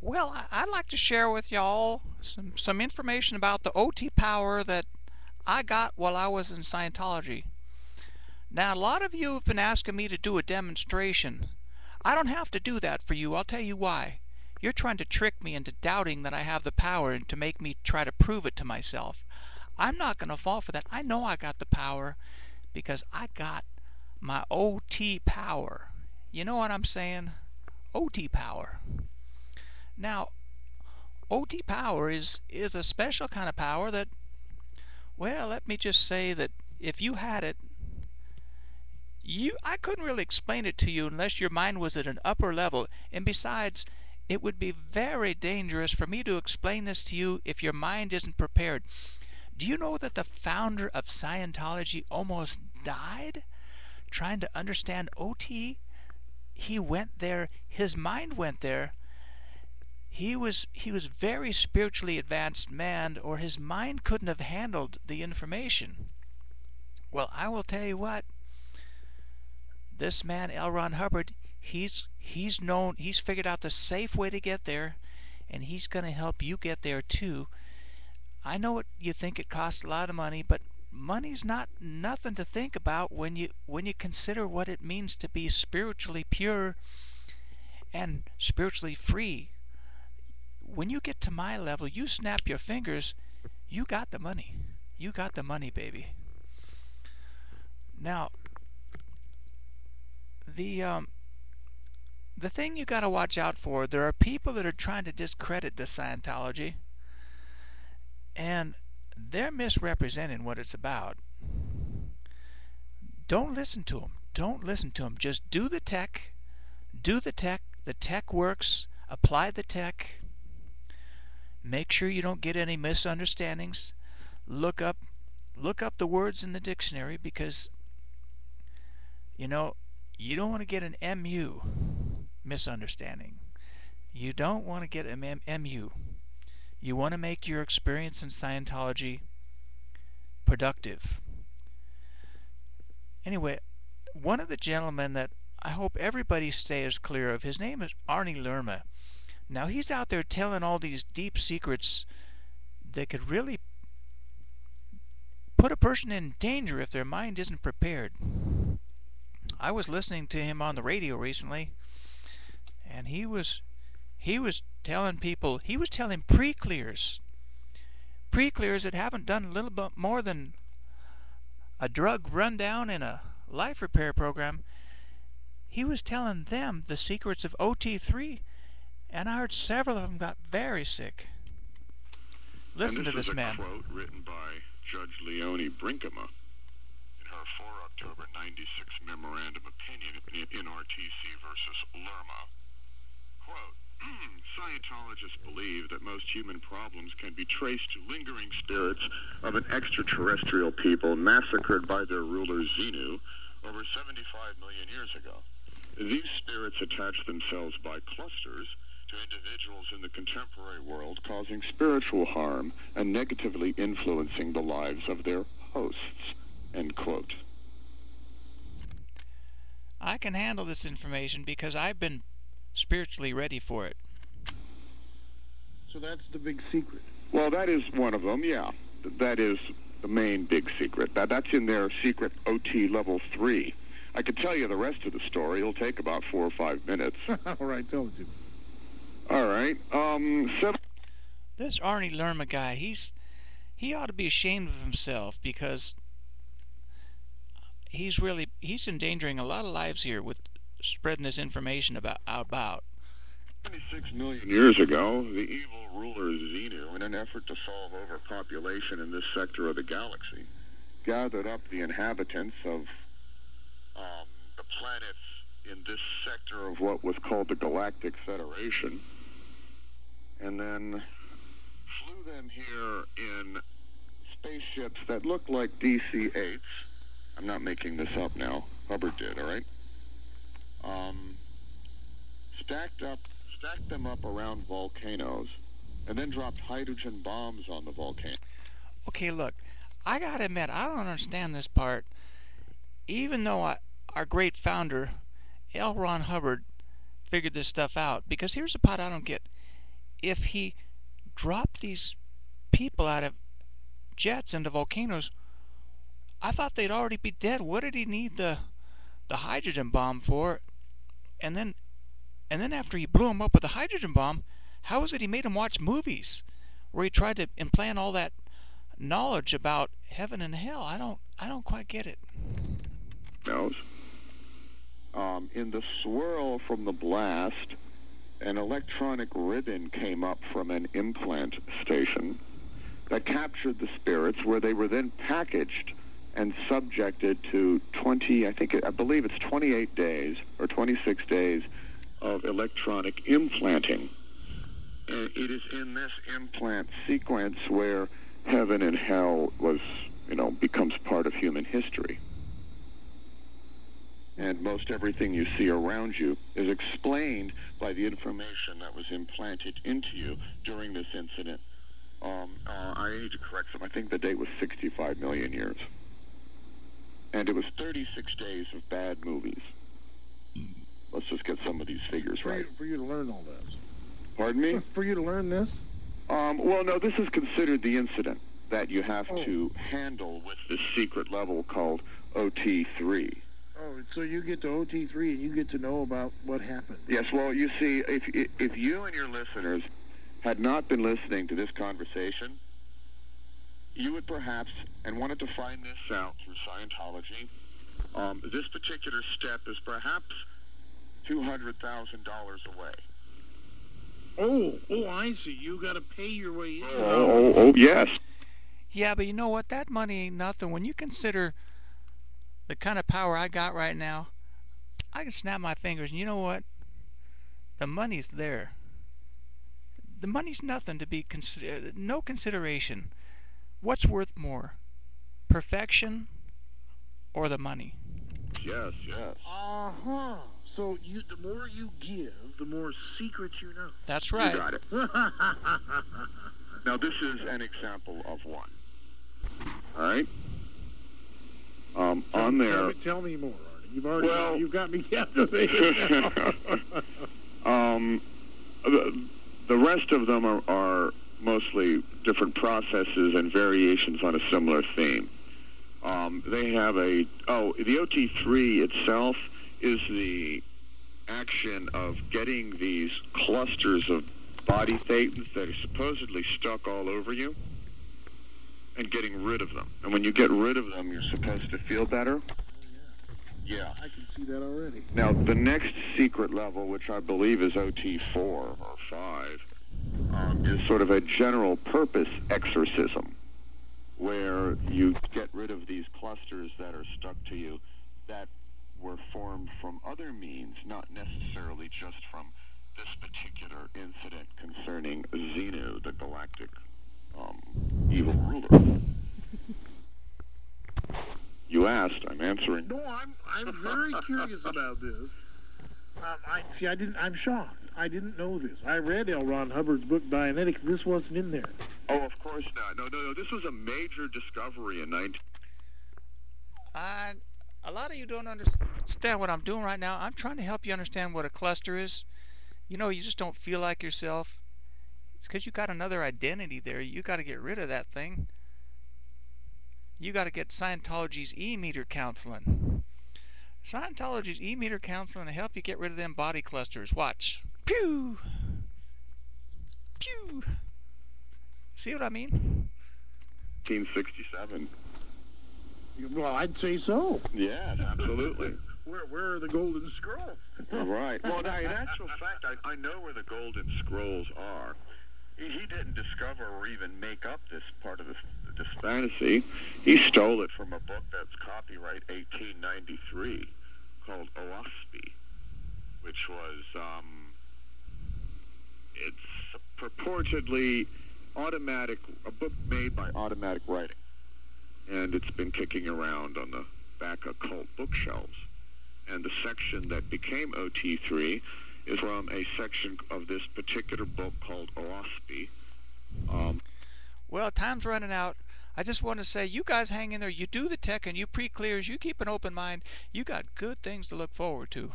Well, I'd like to share with y'all some information about the OT power that I got while I was in Scientology. Now, a lot of you have been asking me to do a demonstration. I don't have to do that for you. I'll tell you why. You're trying to trick me into doubting that I have the power and to make me try to prove it to myself. I'm not going to fall for that. I know I got the power because I got my OT power. You know what I'm saying? OT power. Now, OT power is a special kind of power that, well, let me just say that if you had it, I couldn't really explain it to you unless your mind was at an upper level. And besides, it would be very dangerous for me to explain this to you if your mind isn't prepared. Do you know that the founder of Scientology almost died trying to understand OT? He went there, his mind went there. He was very spiritually advanced man, or his mind couldn't have handled the information. Well, I will tell you what, this man L. Ron Hubbard, he's figured out the safe way to get there, and he's going to help you get there too. I know you think it costs a lot of money, but money's not nothing to think about when you consider what it means to be spiritually pure and spiritually free. When you get to my level, you snap your fingers, you got the money. You got the money, baby. Now, the thing you got to watch out for, there are people that are trying to discredit the Scientology, and they're misrepresenting what it's about. Don't listen to them. Don't listen to them. Just do the tech. Do the tech. The tech works. Apply the tech. Make sure you don't get any misunderstandings. Look up the words in the dictionary, because you know you don't want to get an MU, misunderstanding. You don't want to get an MU. You want to make your experience in Scientology productive. Anyway, one of the gentlemen that I hope everybody stays clear of, his name is Arnie Lerma. Now, he's out there telling all these deep secrets that could really put a person in danger if their mind isn't prepared. I was listening to him on the radio recently, and he was telling people, he was telling pre-clears that haven't done a little bit more than a drug rundown in a life repair program. He was telling them the secrets of OT3, and I heard several of them got very sick. Listen to this man. This is a quote written by Judge Leonie Brinkema in her 4 October 96 memorandum opinion in RTC versus Lerma. Quote, Scientologists believe that most human problems can be traced to lingering spirits of an extraterrestrial people massacred by their ruler Xenu over 75 million years ago. These spirits attach themselves by clusters to individuals in the contemporary world, causing spiritual harm and negatively influencing the lives of their hosts. End quote. I can handle this information because I've been spiritually ready for it. So that's the big secret. Well, that is one of them, yeah. That is the main big secret. That's in their secret OT level 3. I could tell you the rest of the story. It'll take about 4 or 5 minutes. All right, tell it to me. All right. This Arnie Lerma guy, he ought to be ashamed of himself, because he's endangering a lot of lives here with spreading this information about. 26 million years ago, the evil ruler Xenu, in an effort to solve overpopulation in this sector of the galaxy, gathered up the inhabitants of the planets in this sector of what was called the Galactic Federation, and then flew them here in spaceships that looked like DC-8s. I'm not making this up now. Hubbard did, all right? Stacked them up around volcanoes, and then dropped hydrogen bombs on the volcano. Okay, look, I gotta admit, I don't understand this part. Even though our great founder, L. Ron Hubbard, figured this stuff out, because here's the part I don't get. if he dropped these people out of jets into volcanoes, I thought they'd already be dead. What did he need the hydrogen bomb for? And then after he blew him up with the hydrogen bomb, how is it he made him watch movies where he tried to implant all that knowledge about heaven and hell? I don't quite get it. Knows. In the swirl from the blast, an electronic ribbon came up from an implant station that captured the spirits, where they were then packaged and subjected to I believe it's 28 days or 26 days of electronic implanting. And it is in this implant sequence where heaven and hell becomes part of human history. And most everything you see around you is explained by the information that was implanted into you during this incident. I need to correct some. I think the date was 65 million years. And it was 36 days of bad movies. Let's just get some of these figures right. For you to learn all this. Pardon me? For you to learn this? Well, no, this is considered the incident that you have to handle with this secret level called OT3. Oh, so you get to OT3 and you get to know about what happened. Yes, well, you see, if you and your listeners had not been listening to this conversation, you would perhaps, and wanted to find this out through Scientology, this particular step is perhaps $200,000 away. Oh, I see. You got to pay your way in. Oh, yes. Yeah, but you know what? That money ain't nothing. When you consider the kind of power I got right now, I can snap my fingers, and you know what? The money's there. The money's nothing to be no consideration. What's worth more, perfection or the money? Yes. Uh-huh. So the more you give, the more secrets you know. That's right. You got it. Now, this is an example of one. All right? On there... Tell me more, Artie. You've got me captivated now. The rest of them are mostly different processes and variations on a similar theme. They have the OT3 itself is the action of getting these clusters of body thetans that are supposedly stuck all over you and getting rid of them. And when you get rid of them, you're supposed to feel better. Yeah. I can see that already. Now, the next secret level, which I believe is OT4 or 5, is sort of a general purpose exorcism, where you get rid of these clusters that are stuck to you that were formed from other means, not necessarily just from this particular incident concerning Xenu, the galactic evil ruler. You asked, I'm answering. No, I'm very curious about this. I'm shocked. I didn't know this. I read L. Ron Hubbard's book, Dianetics. This wasn't in there. Oh, of course not. No. This was a major discovery in 19... A lot of you don't understand what I'm doing right now. I'm trying to help you understand what a cluster is. You know, you just don't feel like yourself. It's because you got another identity there. You got to get rid of that thing. You got to get Scientology's e-meter counseling. Scientology's e-meter counseling to help you get rid of them body clusters. Watch. Pew! Pew! See what I mean? 1967. Well, I'd say so. Yes, absolutely. Where are the golden scrolls? Right. Well, now, in actual fact, I know where the golden scrolls are. He didn't discover or even make up this part of this fantasy. He stole it from a book that's copyright 1893 called Oaspi, which was, it's purportedly a book made by automatic writing. And it's been kicking around on the back of cult bookshelves. And the section that became OT3 is from a section of this particular book called Oaspi. Well, time's running out. I just want to say, you guys hang in there. You do the tech and you pre-clears. You keep an open mind. You got good things to look forward to.